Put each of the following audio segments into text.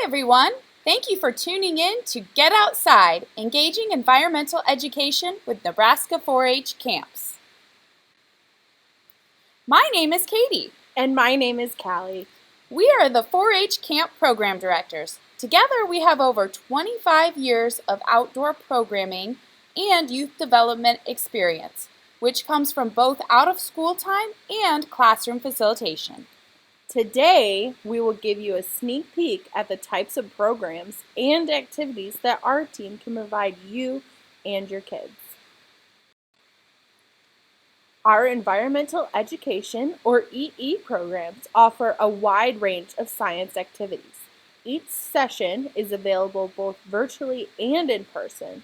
everyone. Thank you for tuning in to Get Outside, Engaging Environmental Education with Nebraska 4-H Camps. My name is Katie. And my name is Callie. We are the 4-H Camp Program Directors. Together we have over 25 years of outdoor programming and youth development experience, which comes from both out-of-school time and classroom facilitation. Today, we will give you a sneak peek at the types of programs and activities that our team can provide you and your kids. Our environmental education, or EE programs, offer a wide range of science activities. Each session is available both virtually and in person.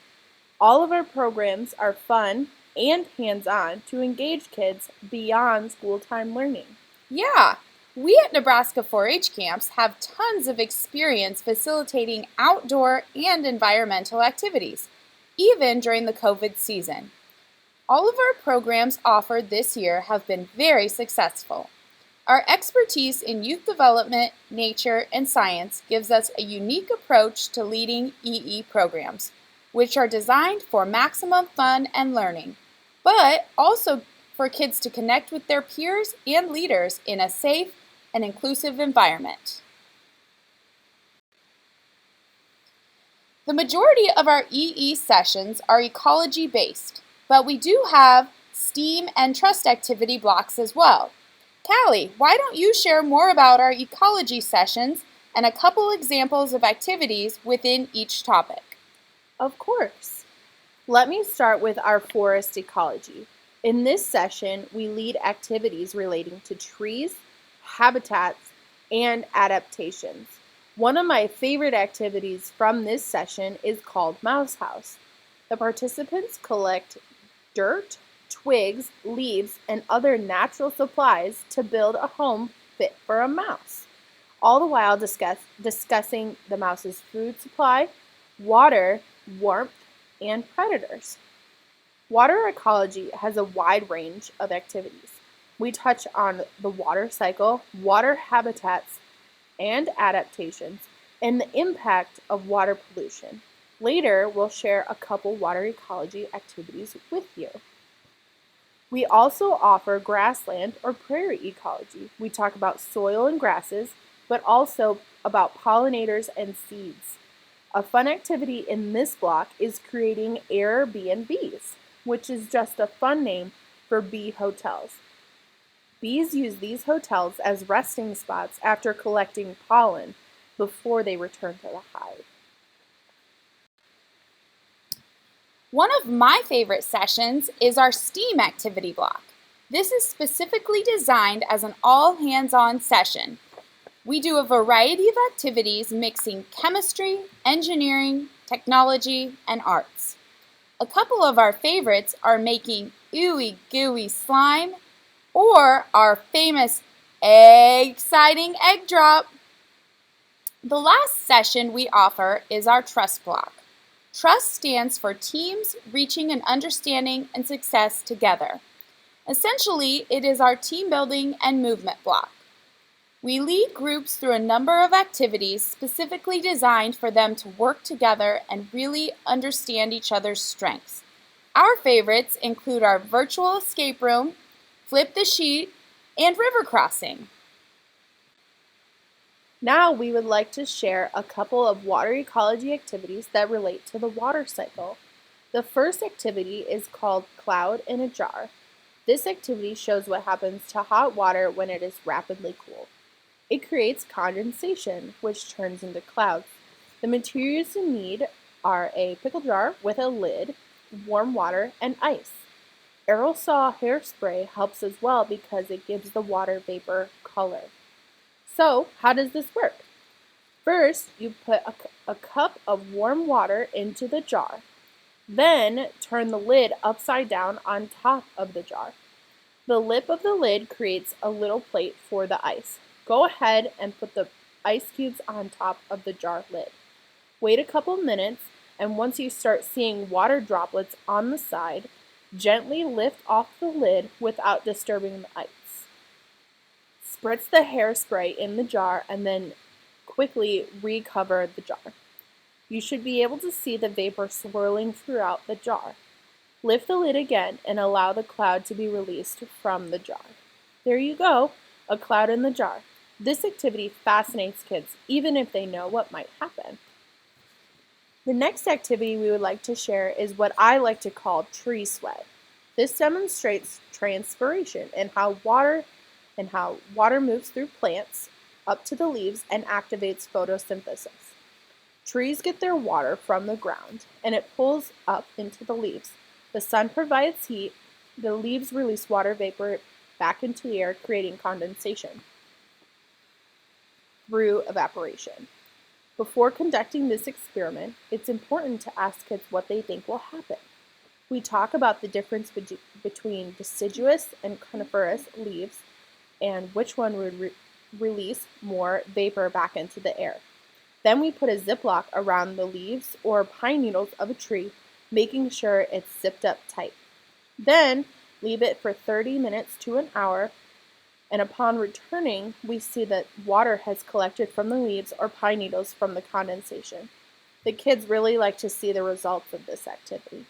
All of our programs are fun and hands-on to engage kids beyond school-time learning. Yeah! We at Nebraska 4-H Camps have tons of experience facilitating outdoor and environmental activities, even during the COVID season. All of our programs offered this year have been very successful. Our expertise in youth development, nature, and science gives us a unique approach to leading EE programs, which are designed for maximum fun and learning, but also for kids to connect with their peers and leaders in a safe and inclusive environment. The majority of our EE sessions are ecology-based, but we do have STEAM and trust activity blocks as well. Callie, why don't you share more about our ecology sessions and a couple examples of activities within each topic? Of course. Let me start with our forest ecology. In this session, we lead activities relating to trees, habitats, and adaptations. One of my favorite activities from this session is called Mouse House. The participants collect dirt, twigs, leaves, and other natural supplies to build a home fit for a mouse, all the while discussing the mouse's food supply, water, warmth, and predators. Water ecology has a wide range of activities. We touch on the water cycle, water habitats, and adaptations, and the impact of water pollution. Later, we'll share a couple water ecology activities with you. We also offer grassland or prairie ecology. We talk about soil and grasses, but also about pollinators and seeds. A fun activity in this block is creating Airbnbs, which is just a fun name for bee hotels. Bees use these hotels as resting spots after collecting pollen before they return to the hive. One of my favorite sessions is our STEAM activity block. This is specifically designed as an all-hands-on session. We do a variety of activities mixing chemistry, engineering, technology, and arts. A couple of our favorites are making ooey gooey slime or our famous exciting egg drop. The last session we offer is our trust block. Trust stands for teams reaching an understanding and success together. Essentially, it is our team building and movement block. We lead groups through a number of activities specifically designed for them to work together and really understand each other's strengths. Our favorites include our virtual escape room, flip the sheet, and river crossing. Now we would like to share a couple of water ecology activities that relate to the water cycle. The first activity is called Cloud in a Jar. This activity shows what happens to hot water when it is rapidly cooled. It creates condensation, which turns into clouds. The materials you need are a pickle jar with a lid, warm water, and ice. Aerosol hairspray helps as well because it gives the water vapor color. So, how does this work? First, you put a cup of warm water into the jar. Then, turn the lid upside down on top of the jar. The lip of the lid creates a little plate for the ice. Go ahead and put the ice cubes on top of the jar lid. Wait a couple minutes, and once you start seeing water droplets on the side, gently lift off the lid without disturbing the ice. Spritz the hairspray in the jar and then quickly recover the jar. You should be able to see the vapor swirling throughout the jar. Lift the lid again and allow the cloud to be released from the jar. There you go, a cloud in the jar. This activity fascinates kids, even if they know what might happen. The next activity we would like to share is what I like to call tree sweat. This demonstrates transpiration and how water moves through plants up to the leaves and activates photosynthesis. Trees get their water from the ground and it pulls up into the leaves. The sun provides heat. The leaves release water vapor back into the air, creating condensation through evaporation. Before conducting this experiment, it's important to ask kids what they think will happen. We talk about the difference between deciduous and coniferous leaves and which one would release more vapor back into the air. Then we put a Ziploc around the leaves or pine needles of a tree, making sure it's zipped up tight. Then leave it for 30 minutes to an hour, and upon returning, we see that water has collected from the leaves or pine needles from the condensation. The kids really like to see the results of this activity.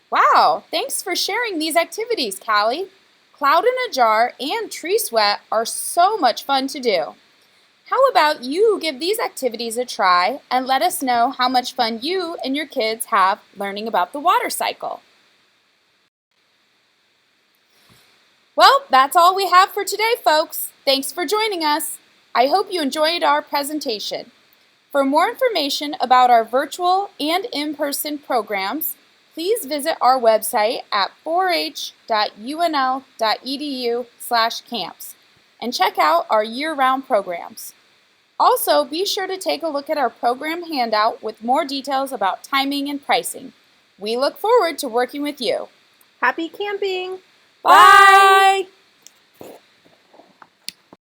Wow, thanks for sharing these activities, Callie. Cloud in a jar and tree sweat are so much fun to do. How about you give these activities a try and let us know how much fun you and your kids have learning about the water cycle. Well, that's all we have for today, folks. Thanks for joining us. I hope you enjoyed our presentation. For more information about our virtual and in-person programs, please visit our website at 4h.unl.edu/camps and check out our year-round programs. Also, be sure to take a look at our program handout with more details about timing and pricing. We look forward to working with you. Happy camping! Bye!